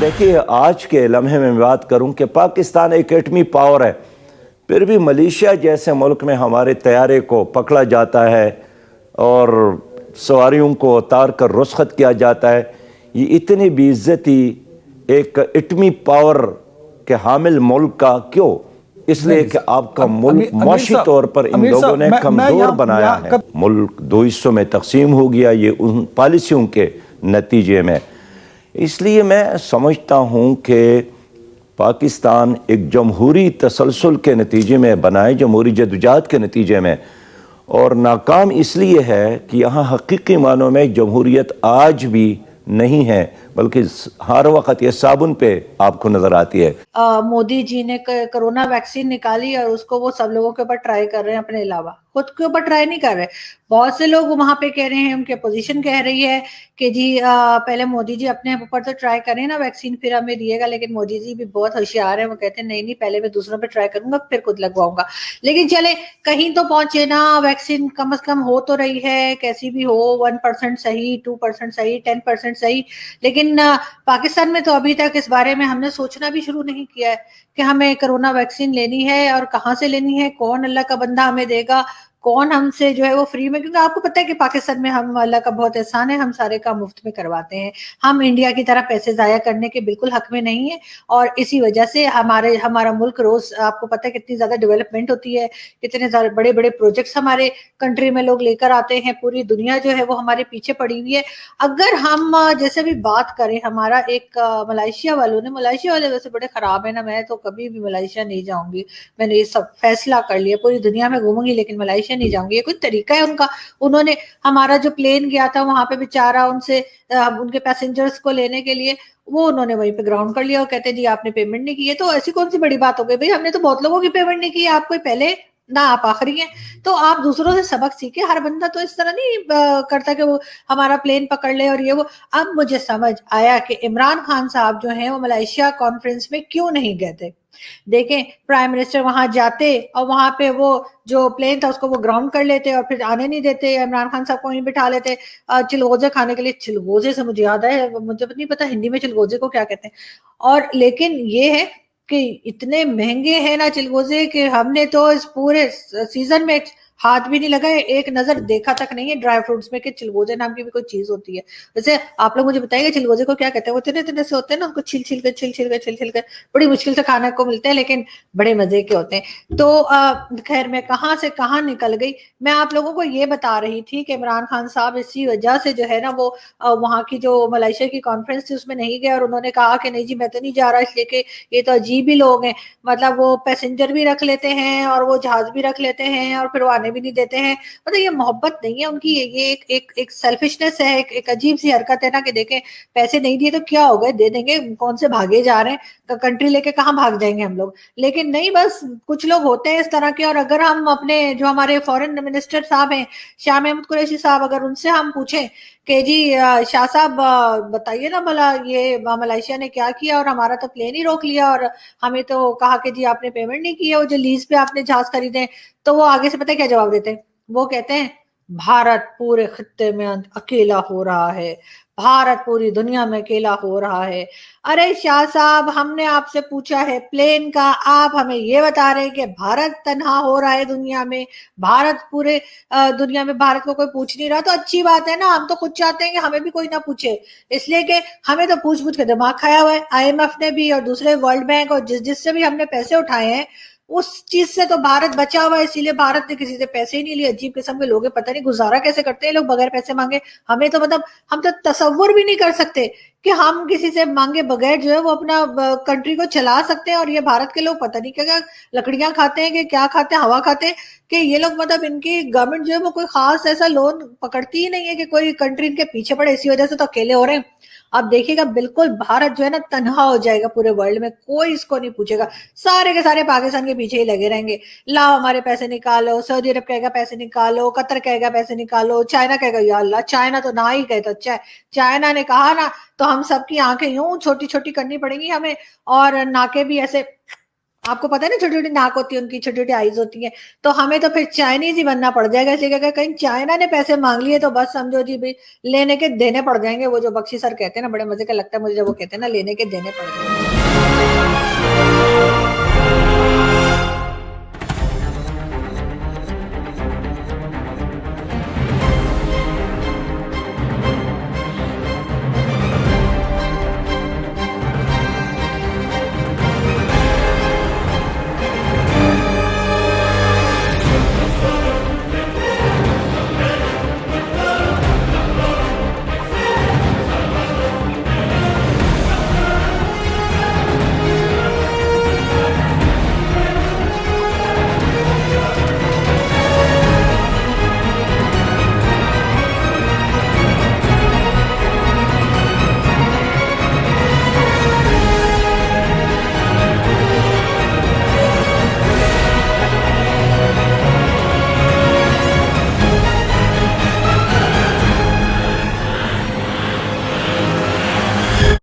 دیکھیے آج کے لمحے میں بات کروں کہ پاکستان ایک ایٹمی پاور ہے، پھر بھی ملیشیا جیسے ملک میں ہمارے طیارے کو پکڑا جاتا ہے اور سواریوں کو اتار کر رخصت کیا جاتا ہے۔ یہ اتنی بے عزتی ایک ایٹمی پاور کے حامل ملک کا کیوں؟ اس لیے کہ آپ کا ملک معاشی طور پر ان لوگوں نے کمزور بنایا ہے۔ ملک دو حصوں میں تقسیم ہو گیا یہ ان پالیسیوں کے نتیجے میں۔ اس لیے میں سمجھتا ہوں کہ پاکستان ایک جمہوری تسلسل کے نتیجے میں بنائے، جمہوری جدوجہد کے نتیجے میں، اور ناکام اس لیے ہے کہ یہاں حقیقی معنوں میں جمہوریت آج بھی نہیں ہے، بلکہ ہر وقت یہ صابن پہ آپ کو نظر آتی ہے۔ مودی جی نے کرونا ویکسین نکالی اور اس کو وہ سب لوگوں کے اوپر ٹرائی کر رہے ہیں، اپنے علاوہ خود کے اوپر ٹرائی نہیں کر رہے۔ بہت سے لوگ وہاں پہ کہہ رہے ہیں، ان کی اپوزیشن کہہ رہی ہے کہ جی پہلے مودی جی اپنے اوپر تو ٹرائی کریں نا ویکسین، پھر ہمیں دیے گا۔ لیکن مودی جی بھی بہت ہوشیار ہیں، وہ کہتے ہیں نہیں پہلے میں دوسروں پہ ٹرائی کروں گا پھر خود لگواؤں گا۔ لیکن چلے کہیں تو پہنچے نا، ویکسین کم از کم ہو تو رہی ہے، کیسی بھی ہو، 1% صحیح، 2% صحیح، 10% صحیح۔ لیکن پاکستان میں تو ابھی تک اس بارے میں ہم نے سوچنا بھی شروع نہیں کیا ہے کہ ہمیں کرونا ویکسین لینی ہے اور کہاں سے لینی ہے، کون اللہ کا بندہ ہمیں دے گا، کون ہم سے جو ہے وہ فری میں، کیونکہ آپ کو پتہ ہے کہ پاکستان میں ہم اللہ کا بہت احسان ہے، ہم سارے کام مفت میں کرواتے ہیں۔ ہم انڈیا کی طرح پیسے ضائع کرنے کے بالکل حق میں نہیں ہیں، اور اسی وجہ سے ہمارا ملک روز آپ کو پتہ ہے کتنی زیادہ ڈیولپمنٹ ہوتی ہے، کتنے زیادہ بڑے بڑے پروجیکٹس ہمارے کنٹری میں لوگ لے کر آتے ہیں، پوری دنیا جو ہے وہ ہمارے پیچھے پڑی ہوئی ہے۔ اگر ہم جیسے بھی بات کریں، ہمارا ایک ملائیشیا والے ویسے بڑے خراب ہیں نا، میں تو کبھی بھی ملائیشیا نہیں جاؤں گی، میں نے یہ سب فیصلہ کر لیا، پوری دنیا میں گھوموں گی لیکن ملائیشیا نہیں جاؤں گی۔ یہ کوئی طریقہ ہے ان کا؟ انہوں نے ہمارا جو پلین گیا تھا وہاں پہ بیچارہ ان کے پیسنجرز کو لینے کے لیے، وہ انہوں نے وہیں پہ گراؤنڈ کر لیا، اور کہتے ہیں جی آپ نے پیمنٹ نہیں کی ہے۔ تو ایسی کون سی بڑی بات ہو گئی بھائی، ہم نے تو بہت لوگوں کی پیمنٹ نہیں کی ہے، آپ کوئی پہلے نہ آپ آخری ہیں۔ تو آپ دوسروں سے سبق سیکھیں، ہر بندہ تو اس طرح نہیں کرتا کہ وہ ہمارا پلین پکڑ لے اور یہ وہ۔ اب مجھے سمجھ آیا کہ عمران خان صاحب جو ہیں وہ ملائیشیا کانفرنس میں کیوں نہیں گئے تھے۔ دیکھیں پرائم منسٹر وہاں جاتے اور وہاں پہ وہ جو پلین تھا اس کو وہ گراؤنڈ کر لیتے اور پھر آنے نہیں دیتے، عمران خان صاحب کو وہیں بٹھا لیتے چلغوزے کھانے کے لیے۔ چلغوزے سے مجھے یاد ہے، مجھے نہیں پتا ہندی میں چلغوزے کو کیا کہتے ہیں، اور لیکن یہ ہے کہ اتنے مہنگے ہیں نا چلغوزے کہ ہم نے تو اس پورے سیزن میں ہاتھ بھی نہیں لگائے، ایک نظر دیکھا تک نہیں ہے ڈرائی فروٹس میں کہ چلغوزے نام کی بھی کوئی چیز ہوتی ہے۔ ویسے آپ لوگ مجھے بتائیں گے چلغوزے کو کیا کہتے ہیں؟ وہ اتنے اتنے سے ہوتے ہیں نا، ان کو چھل چھل کے بڑی مشکل سے کھانے کو ملتے ہیں، لیکن بڑے مزے کے ہوتے ہیں۔ تو خیر میں کہاں سے کہاں نکل گئی، میں آپ لوگوں کو یہ بتا رہی تھی کہ عمران خان صاحب اسی وجہ سے جو ہے نا وہ وہاں کی جو ملائیشیا کی کانفرنس تھی اس میں نہیں گئے، اور انہوں نے کہا کہ نہیں جی میں تو نہیں جا رہا، اس لیے کہ یہ تو عجیب ہی لوگ ہیں، مطلب وہ پیسنجر بھی رکھ لیتے ہیں اور وہ جہاز بھی رکھ لیتے ہیں اور پھر وہ آنے بھی نہیں دیتے ہیں۔ مطلب یہ محبت نہیں ہے ان کی، یہ ایک سیلفشنس ہے، ایک عجیب سی حرکت ہے نا کہ دیکھیں پیسے نہیں دیے تو کیا ہو گئے، دے دیں گے، کون سے بھاگے جا رہے ہیں، کنٹری لے کے کہاں بھاگ جائیں گے ہم لوگ۔ لیکن نہیں، بس کچھ لوگ ہوتے ہیں اس طرح کے۔ اور اگر ہم اپنے جو ہمارے فورن منسٹر صاحب ہیں شاہ محمود قریشی صاحب، اگر ان سے ہم پوچھیں کہ جی شاہ صاحب بتائیے نا بھلا یہ ملائیشیا نے کیا کیا، اور ہمارا تو پلین ہی روک لیا اور ہمیں تو کہا کہ جی آپ نے پیمنٹ نہیں کی ہے، وہ جو لیز پہ آپ نے جہاز خریدے، تو وہ آگے سے پتہ ہے کیا جواب دیتے ہیں؟ وہ کہتے ہیں بھارت پورے خطے میں اکیلا ہو رہا ہے، بھارت پوری دنیا میں اکیلا ہو رہا ہے۔ ارے شاہ صاحب ہم نے آپ سے پوچھا ہے پلین کا، آپ ہمیں یہ بتا رہے ہیں کہ بھارت تنہا ہو رہا ہے دنیا میں، بھارت پورے دنیا میں بھارت کو کوئی پوچھ نہیں رہا۔ تو اچھی بات ہے نا، ہم تو خود چاہتے ہیں کہ ہمیں بھی کوئی نہ پوچھے، اس لیے کہ ہمیں تو پوچھ کے دماغ کھایا ہوا ہے۔ آئی ایم ایف نے بھی اور دوسرے ورلڈ بینک اور جس سے بھی ہم نے پیسے اٹھائے ہیں اس چیز سے تو بھارت بچا ہوا ہے، اسی لیے بھارت نے کسی سے پیسے ہی نہیں لیے۔ عجیب قسم کے لوگ ہیں، پتہ نہیں گزارا کیسے کرتے ہیں لوگ بغیر پیسے مانگے۔ ہمیں تو مطلب ہم تو تصور بھی نہیں کر سکتے کہ ہم کسی سے مانگے بغیر جو ہے وہ اپنا کنٹری کو چلا سکتے ہیں۔ اور یہ بھارت کے لوگ پتہ نہیں کیا لکڑیاں کھاتے ہیں کہ کیا کھاتے ہیں، ہوا کھاتے ہیں کہ یہ لوگ مطلب ان کی گورنمنٹ جو ہے وہ کوئی خاص ایسا لون پکڑتی ہی نہیں ہے کہ کوئی کنٹری ان کے پیچھے پڑے، اسی وجہ سے تو اکیلے ہو رہے ہیں۔ اب دیکھیے گا بالکل بھارت جو ہے نا تنہا ہو جائے گا پورے ورلڈ میں، کوئی اس کو نہیں پوچھے گا، سارے کے سارے پاکستان کے پیچھے ہی لگے رہیں گے، لاؤ ہمارے پیسے نکالو، سعودی عرب کہے گا پیسے نکالو، قطر کہے گا پیسے نکالو، چائنا کہے گا یا اللہ چائنا تو نہ ہی کہے تو اچھا ہے، چائنا نے کہا نا تو ہم سب کی آنکھیں یوں چھوٹی چھوٹی کرنی پڑیں گی ہمیں، اور ناکیں بھی ایسے آپ کو پتا ہے نا چھوٹی چھوٹی ناک ہوتی ہے ان کی, چھوٹی چھوٹی آئیز ہوتی ہیں, تو ہمیں تو پھر چائنیز ہی بننا پڑ جائے گا, اس لیے کہ کہیں چائنا نے پیسے مانگ لیے تو بس سمجھو جی بھائی لینے کے دینے پڑ جائیں گے. وہ جو بخشی سر کہتے ہیں نا, بڑے مزے کا لگتا ہے مجھے جب وہ کہتے ہیں نا لینے کے دینے پڑ جائیں گے.